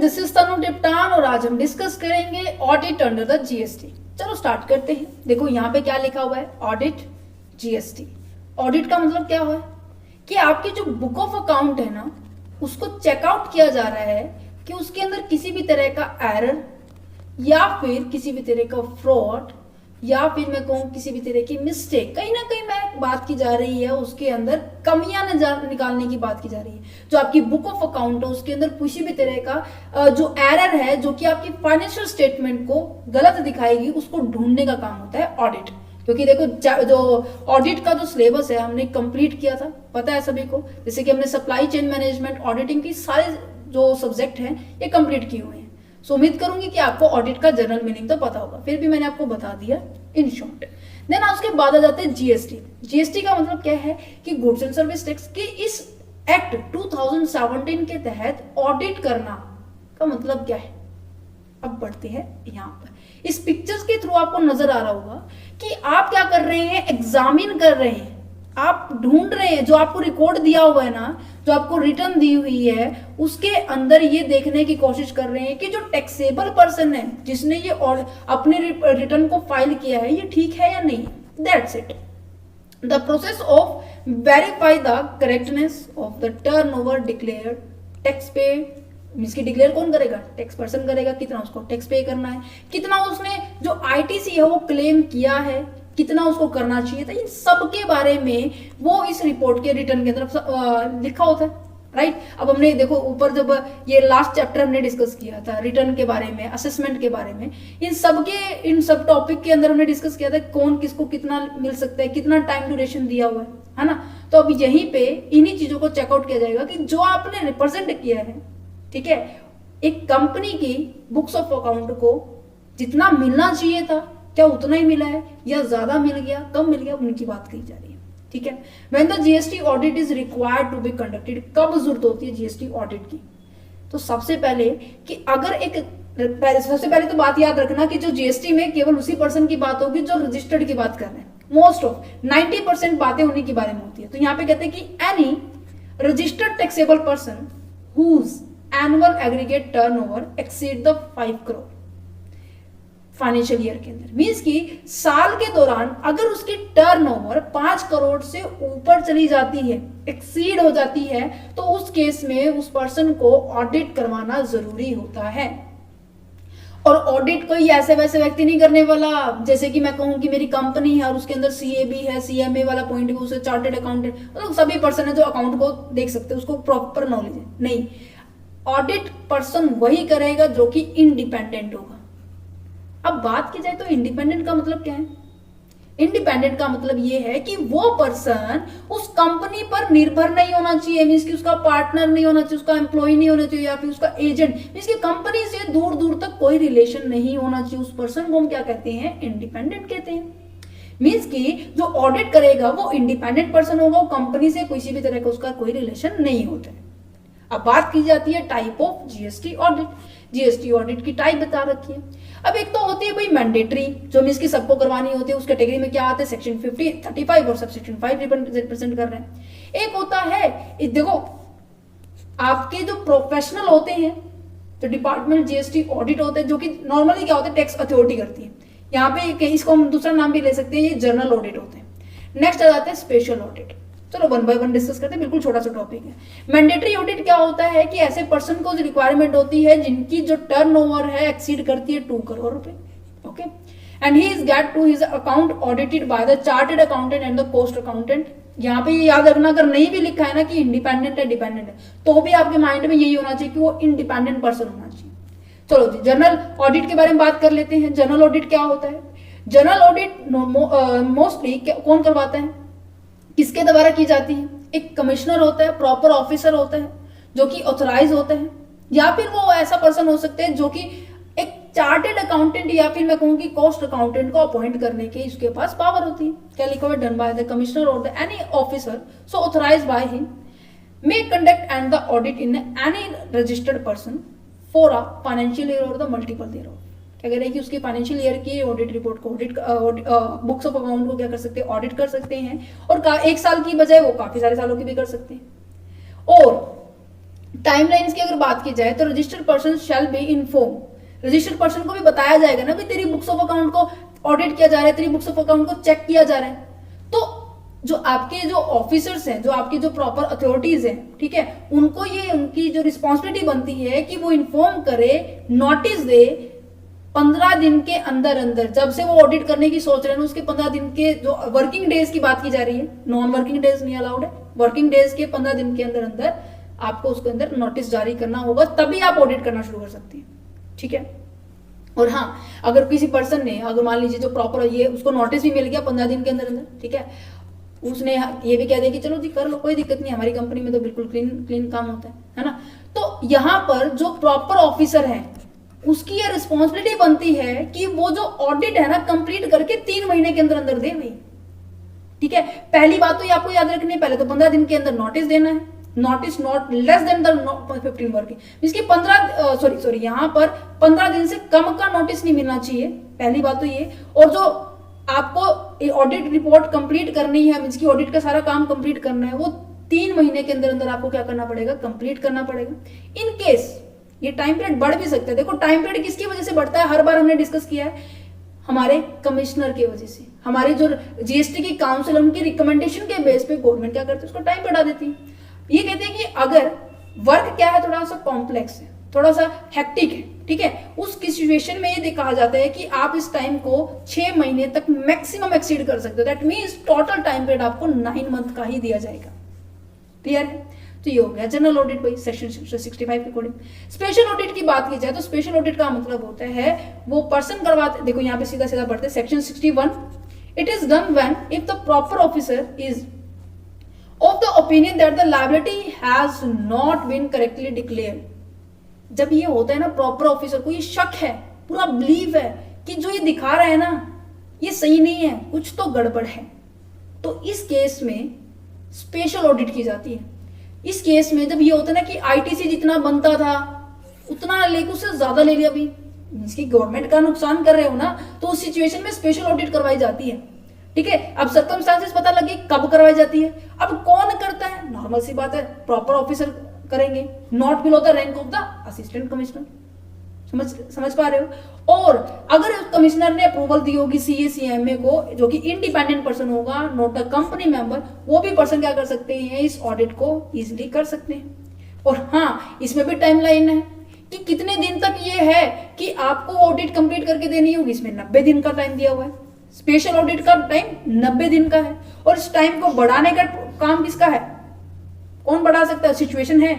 Student, this is तनु टिप्टान और आज हम डिस्कस करेंगे ऑडिट अंडर द जीएसटी। चलो स्टार्ट करते हैं। देखो यहाँ पे क्या लिखा हुआ है, ऑडिट जीएसटी। ऑडिट का मतलब क्या हुआ है कि आपकी जो बुक ऑफ अकाउंट है ना, उसको चेकआउट किया जा रहा है कि उसके अंदर किसी भी तरह का एरर या फिर किसी भी तरह का फ्रॉड या फिर मैं कहूँ किसी भी तरह की मिस्टेक, कहीं ना कहीं मैं बात की जा रही है, उसके अंदर कमियां निकालने की बात की जा रही है। जो आपकी बुक ऑफ अकाउंट है उसके अंदर किसी भी तरह का जो एरर है जो कि आपकी फाइनेंशियल स्टेटमेंट को गलत दिखाएगी, उसको ढूंढने का काम होता है ऑडिट। क्योंकि देखो जो ऑडिट का जो सिलेबस है हमने कंप्लीट किया था, पता है सभी को, जैसे कि हमने सप्लाई चेन मैनेजमेंट, ऑडिटिंग की सारे जो सब्जेक्ट हैं ये कंप्लीट किए हुए हैं। सो उम्मीद करूंगी कि आपको ऑडिट का जनरल मीनिंग तो पता होगा, फिर भी मैंने आपको बता दिया इन शॉर्ट। देन उसके बाद आ जाते हैं जीएसटी। जीएसटी का मतलब क्या है कि गुड्स एंड सर्विस टैक्स की इस एक्ट 2017 के तहत ऑडिट करना का मतलब क्या है। अब बढ़ते हैं यहाँ पर। इस पिक्चर्स के थ्रू आपको नजर आ रहा होगा कि आप क्या कर रहे हैं, एग्जामिन कर रहे हैं, आप ढूंढ रहे हैं जो आपको रिकॉर्ड दिया हुआ है ना, जो आपको रिटर्न दी हुई है उसके अंदर ये देखने की कोशिश कर रहे हैं कि जो टैक्सेबल पर्सन है जिसने ये और अपने रिटर्न को फाइल किया है ये ठीक है या नहीं। That's it. The process of verify the correctness of the turnover declared tax पे, मींस की डिक्लेयर कौन करेगा, टैक्स पर्सन करेगा, कितना उसको टैक्स पे करना है, कितना उसने जो आईटीसी है वो क्लेम किया है, कितना उसको करना चाहिए था, इन सब के बारे में वो इस रिपोर्ट के रिटर्न के अंदर लिखा होता है। राइट। अब हमने देखो ऊपर जब ये लास्ट चैप्टर हमने डिस्कस किया था रिटर्न के बारे में, असेसमेंट के बारे में, इन सब टॉपिक के अंदर हमने डिस्कस किया था कौन किसको कितना मिल सकता है, कितना टाइम ड्यूरेशन दिया हुआ है ना। तो अब यहीं पे इन्हीं चीजों को चेकआउट किया जाएगा कि जो आपने रिप्रेजेंट किया है, ठीक है, एक कंपनी की बुक्स ऑफ अकाउंट को जितना मिलना चाहिए था क्या उतना ही मिला है या ज्यादा मिल गया, कम मिल गया, उनकी बात कही जा रही है। ठीक है। When the GST audit is required to be conducted, कब जरूरत होती है जीएसटी ऑडिट की। तो सबसे पहले कि अगर सबसे पहले तो बात याद रखना कि जो जीएसटी में केवल उसी पर्सन की बात होगी जो रजिस्टर्ड की बात कर रहे हैं। मोस्ट ऑफ 90% बातें उन्हीं के बारे में होती है। तो यहाँ पे कहते हैं कि any registered taxable person whose annual aggregate turnover exceed the 5 crore financial year के अंदर, मींस कि साल के दौरान अगर उसकी टर्नओवर 5 करोड़ से ऊपर चली जाती है, एक्सीड हो जाती है, तो उस केस में उस पर्सन को ऑडिट करवाना जरूरी होता है। और ऑडिट कोई ऐसे वैसे व्यक्ति नहीं करने वाला, जैसे कि मैं कहूं कि मेरी कंपनी है और उसके अंदर सीएबी है, सीएमए वाला पॉइंट भी, उसे चार्टर्ड अकाउंटेंट, मतलब सभी पर्सन है जो अकाउंट को देख सकते हैं, उसको प्रॉपर नॉलेज है, नहीं। ऑडिट पर्सन वही करेगा जो कि इंडिपेंडेंट होगा। अब बात की जाए तो इंडिपेंडेंट का मतलब क्या है। इंडिपेंडेंट का मतलब यह है कि वो पर्सन उस कंपनी पर निर्भर नहीं होना चाहिए, मींस कि उसका पार्टनर नहीं होना चाहिए, उसका एम्प्लॉय नहीं होना चाहिए या फिर उसका एजेंट, मींस कि कंपनी से दूर दूर तक कोई रिलेशन नहीं होना चाहिए। उस पर्सन को हम क्या कहते हैं, इंडिपेंडेंट कहते हैं। मींस कि जो ऑडिट करेगा वो इंडिपेंडेंट पर्सन होगा, कंपनी से किसी भी तरह का उसका कोई रिलेशन नहीं होता है। अब बात की जाती है type of GST audit. GST audit की टाइप बता रखी है। अब एक तो होती है भाई मैंडेटरी, जो मींस की सबको करवानी होती है, उस कैटेगरी में क्या आता है, सेक्शन 50, 35 और सब सेक्शन 5 रिप्रेजेंट कर रहे हैं। एक होता है, देखो आपके जो प्रोफेशनल होते हैं, तो डिपार्टमेंट जीएसटी ऑडिट होते हैं, जो कि नॉर्मली क्या होते हैं, टैक्स अथॉरिटी करती है। यहाँ पे इसको हम दूसरा नाम भी ले सकते हैं, ये जर्नल ऑडिट होते हैं। नेक्स्ट आ जाते हैं स्पेशल ऑडिट। चलो वन बाय वन डिस्कस करते हैं, बिल्कुल छोटा सा टॉपिक है। मैंडेटरी ऑडिट क्या होता है कि ऐसे पर्सन को रिक्वायरमेंट होती है जिनकी जो टर्नओवर है एक्सीड करती है 2 करोड़ रुपए। Okay. And he is get to his account audited by the chartered accountant and the cost accountant. यहाँ पे याद रखना, अगर नहीं भी लिखा है ना कि इंडिपेंडेंट है, डिपेंडेंट है, तो भी आपके माइंड में यही होना चाहिए कि वो इंडिपेंडेंट पर्सन होना चाहिए। चलो जी, जनरल ऑडिट के बारे में बात कर लेते हैं। जनरल ऑडिट क्या होता है। जनरल ऑडिट मोस्टली कौन करवाता है, किसके द्वारा की जाती है। एक कमिश्नर होता है, प्रॉपर ऑफिसर होता है जो कि ऑथराइज होता है, या फिर वो ऐसा पर्सन हो सकते हैं जो कि एक चार्टेड अकाउंटेंट या फिर मैं कहूंगी कॉस्ट अकाउंटेंट को अपॉइंट करने की उसके पास पावर होती है। क्या लिखा हुआ है, डन बाय द कमिश्नर और the any officer so authorised by him may conduct and the audit in any registered person for a financial year और द मल्टीपल ईयर। क्या कह रहे हैं कि उसकी फाइनेंशियल ईयर की ऑडिट रिपोर्ट को, बुक्स ऑफ अकाउंट को क्या कर सकते हैं, ऑडिट कर सकते हैं, और एक साल की बजाय वो काफी सारे सालों की भी कर सकते हैं। और टाइमलाइंस की अगर बात की जाए तो registered person shall be inform, registered person को भी बताया जाएगा ना कि तेरी बुक्स ऑफ अकाउंट को ऑडिट किया जा रहा है, तेरी बुक्स ऑफ अकाउंट को चेक किया जा रहा है। तो जो आपके जो ऑफिसर्स हैं, जो आपकी जो प्रॉपर अथॉरिटीज हैं, ठीक है, उनको ये उनकी जो रिस्पॉन्सिबिलिटी बनती है कि वो इन्फॉर्म करे, नोटिस दे 15 दिन के अंदर अंदर, जब से वो ऑडिट करने की सोच रहे हैं उसके 15 दिन के, जो वर्किंग डेज की बात की जा रही है, नॉन वर्किंग डेज नहीं अलाउड है, वर्किंग डेज के 15 दिन के अंदर अंदर आपको उसके अंदर नोटिस जारी करना होगा, तभी आप ऑडिट करना शुरू कर सकते हैं, ठीक है। और हाँ, अगर किसी पर्सन ने, अगर मान लीजिए जो प्रॉपर ये उसको नोटिस भी मिल गया 15 दिन के अंदर अंदर, ठीक है, उसने ये भी कह दिया कि चलो जी कर लो, कोई दिक्कत नहीं, हमारी कंपनी में तो बिल्कुल क्लीन काम होता है ना। तो यहाँ पर जो प्रॉपर ऑफिसर है उसकी ये रिस्पॉन्सिबिलिटी बनती है कि वो जो ऑडिट है ना कंप्लीट करके 3 महीने के अंदर अंदर दे भाई, ठीक है। पहली बात तो ये आपको याद रखनी है, पहले तो 15 दिन के अंदर नोटिस देना है, notice not less than the 15 working, इसकी 15 सॉरी यहाँ पर 15 दिन से कम का नोटिस नहीं मिलना चाहिए, पहली बात तो ये। और जो आपको ऑडिट रिपोर्ट कंप्लीट करनी है, मींस की ऑडिट का सारा काम कंप्लीट करना है, वो 3 महीने के अंदर अंदर आपको क्या करना पड़ेगा, कंप्लीट करना पड़ेगा। इन केस ये टाइम पीरियड बढ़ भी सकता है, देखो टाइम पीरियड किसकी वजह से बढ़ता है, हर बार हमने डिस्कस किया है, हमारे कमिश्नर की वजह से, हमारी जो जीएसटी की काउंसिल उनकी रिकमेंडेशन के बेस पे गवर्नमेंट क्या करती है, उसको टाइम बढ़ा देती है। ये कहते हैं कि अगर वर्क क्या है, थोड़ा सा कॉम्प्लेक्स है, थोड़ा सा हेक्टिक है, ठीक है, उस सिचुएशन में ये कहा जाता है कि आप इस टाइम को 6 महीने तक मैक्सिमम एक्सीड कर सकते हो, that means total time period आपको 9 मंथ का ही दिया जाएगा। क्लियर है? तो ये हो गया जनरल ऑडिट भाई सेक्शन 65 के अकॉर्डिंग। स्पेशल ऑडिट की बात की जाए तो स्पेशल ऑडिट का मतलब होता है वो पर्सन करवाते, देखो यहाँ पे सीधा सीधा बढ़ते section 61, it is done when if the proper officer is of the opinion that the liability has not been correctly declared। जब ये होता है ना प्रॉपर ऑफिसर को ये शक है, पूरा बिलीव है कि जो ये दिखा रहा है ना ये सही नहीं है, कुछ तो गड़बड़ है, तो इस केस में स्पेशल ऑडिट की जाती है। इस केस में जब ये होता है ना कि आईटीसी जितना बनता था उतना लेके उससे ज्यादा ले लिया, अभी इसकी गवर्नमेंट का नुकसान कर रहे हो ना, तो उस सिचुएशन में स्पेशल ऑडिट करवाई जाती है, ठीक है। अब सर्कमस्टांसेस पता लगे कब करवाई जाती है, अब कौन करता है, नॉर्मल सी बात है प्रॉपर ऑफिसर करेंगे, not below the rank of the assistant commissioner. समझ पा रहे हो। और अगर कमिश्नर ने अप्रूवल दी होगी सीए सीएमए को, जो कि इंडिपेंडेंट पर्सन होगा, नॉट अ कंपनी मेंबर, वो भी पर्सन क्या कर सकते हैं, इस ऑडिट को इजीली कर सकते हैं। और हाँ, इसमें भी टाइमलाइन है कि कितने दिन तक ये है कि आपको ऑडिट कंप्लीट करके देनी होगी, इसमें 90 दिन का टाइम दिया हुआ है। स्पेशल ऑडिट का टाइम 90 दिन का है, और इस टाइम को बढ़ाने का काम किसका है, कौन बढ़ा सकता है, सिचुएशन है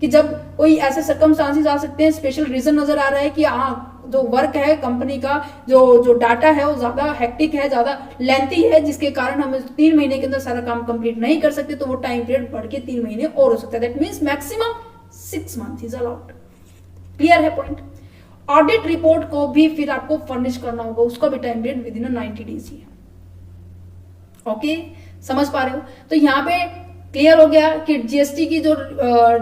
कि जब कोई ऐसे सर्कमस्टांसेस आ सकते हैं, स्पेशल रीजन नजर आ रहा है कि हाँ जो वर्क है कंपनी का, जो डाटा है वो ज्यादा हेक्टिक है, ज्यादा लेंथी है, जिसके कारण हम 3 महीने के अंदर सारा काम कंप्लीट नहीं कर सकते, तो वो टाइम पीरियड बढ़ के 3 महीने और हो सकता है, that means maximum 6 month is allowed. Clear है पॉइंट। ऑडिट रिपोर्ट को भी फिर आपको फर्निश करना होगा, उसका भी time period within 90 days ही है। ओके, समझ पा रहे हो। तो यहाँ पे क्लियर हो गया कि जीएसटी की जो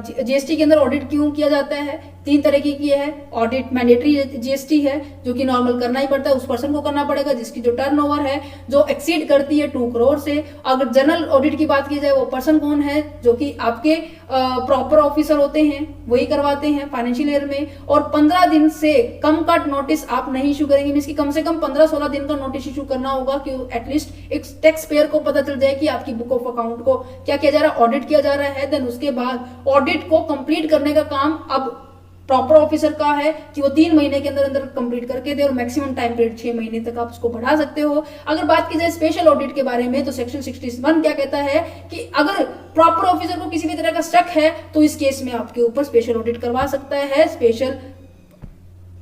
जीएसटी के अंदर ऑडिट क्यों किया जाता है। 3 तरह की है, ऑडिट मैंडेटरी जीएसटी है जो कि नॉर्मल करना ही पड़ता है, उस पर्सन को करना पड़ेगा जिसकी जो टर्नओवर है जो एक्सीड करती है 2 करोड़ से। अगर जनरल ऑडिट की बात की जाए, वो पर्सन कौन है, जो कि आपके प्रॉपर ऑफिसर होते हैं, वही करवाते हैं फाइनेंशियल ईयर में। और 15 दिन से कम का नोटिस आप नहीं इशू करेंगे, मींस कि कम से कम 15-16 दिन का नोटिस इशू करना होगा कि एटलीस्ट एक टैक्स पेयर को पता चल जाए कि आपकी बुक ऑफ अकाउंट को क्या किया जा रहा है, ऑडिट किया जा रहा है। देन उसके बाद ऑडिट को कंप्लीट करने का काम अब प्रॉपर ऑफिसर का है कि वो 3 महीने के अंदर अंदर कंप्लीट करके दे, और मैक्सिमम टाइम पीरियड 6 महीने तक आप उसको बढ़ा सकते हो। अगर बात की जाए स्पेशल ऑडिट के बारे में, तो सेक्शन 61 क्या कहता है कि अगर प्रॉपर ऑफिसर को किसी भी तरह का शक है तो इस केस में आपके ऊपर स्पेशल ऑडिट करवा सकता है, स्पेशल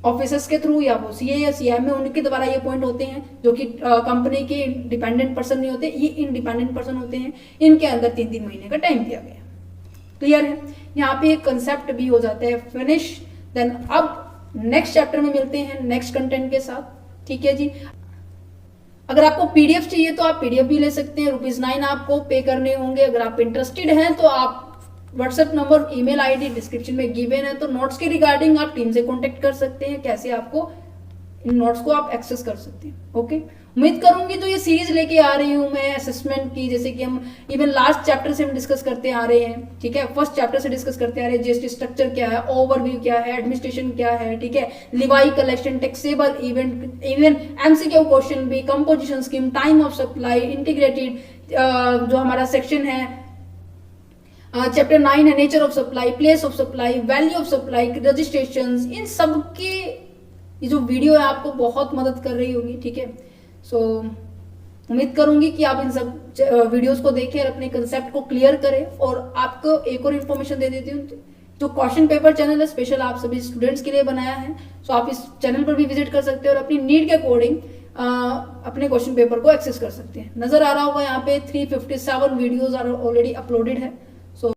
ऑफिसर्स के थ्रू, या वो सीए या सीएम में उनके द्वारा ये पॉइंट होते हैं जो कि कंपनी के डिपेंडेंट पर्सन नहीं होते, ये इंडिपेंडेंट पर्सन होते हैं। इनके अंदर 3-3 महीने का टाइम दिया गया। क्लियर है। यहाँ पे एक कंसेप्ट भी हो जाता है फिनिश। देन अब नेक्स्ट चैप्टर में मिलते हैं नेक्स्ट कंटेंट के साथ, ठीक है जी। अगर आपको पीडीएफ चाहिए तो आप पीडीएफ भी ले सकते हैं, ₹9 आपको पे करने होंगे। अगर आप इंटरेस्टेड हैं तो आप WhatsApp number, email ID description में गिवन है, तो नोट्स के रिगार्डिंग आप टीम से कांटेक्ट कर सकते हैं, कैसे आपको इन नोट्स को आप एक्सेस कर सकते हैं। ओके, उम्मीद करूंगी जो ये सीरीज लेके आ रही हूँ मैं असेसमेंट की, जैसे कि हम इवन लास्ट चैप्टर से हम डिस्कस करते आ रहे हैं, ठीक है, फर्स्ट चैप्टर से डिस्कस करते आ रहे हैं, जीएसटी स्ट्रक्चर क्या है, ओवरव्यू क्या है, एडमिनिस्ट्रेशन क्या है, ठीक है, levy collection, taxable event, even MCQ question भी, composition scheme, time of supply, integrated जो हमारा सेक्शन है, चैप्टर 9 है nature of supply, place of supply, value of supply, registration, इन सब के ये जो वीडियो है आपको बहुत मदद कर रही होगी, ठीक है। सो उम्मीद करूंगी कि आप इन सब वीडियोस को देखें और अपने कंसेप्ट को क्लियर करें। और आपको एक और इन्फॉर्मेशन दे देती हूँ, जो क्वेश्चन पेपर चैनल है स्पेशल आप सभी स्टूडेंट्स के लिए बनाया है, सो आप इस चैनल पर भी विजिट कर सकते हैं और अपनी नीड के अकॉर्डिंग अपने क्वेश्चन पेपर को एक्सेस कर सकते हैं। नजर आ रहा होगा यहाँ पे 357 वीडियोस आर ऑलरेडी अपलोडेड है।